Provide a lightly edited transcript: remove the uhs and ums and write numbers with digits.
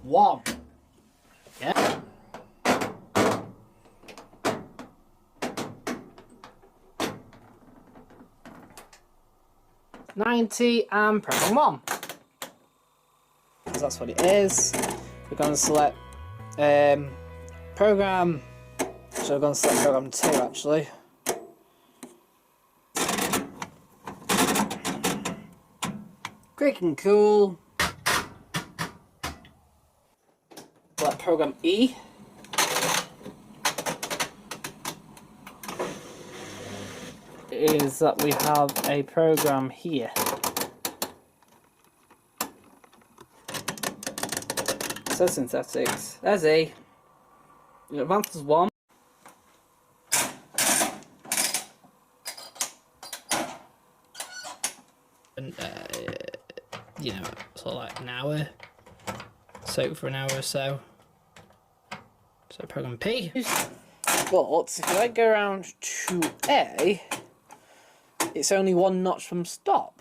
1. Yeah. $90 and program 1. So that's what it is. We're going to select program. So we're going to select program 2 actually. Quick and cool. Select program E. Is that we have a program here. So synthetics. There's E. Advanced 1. And you know, sort of like an hour. Soak for an hour or so. So program P. But if I go around to A, it's only 1 notch from stop.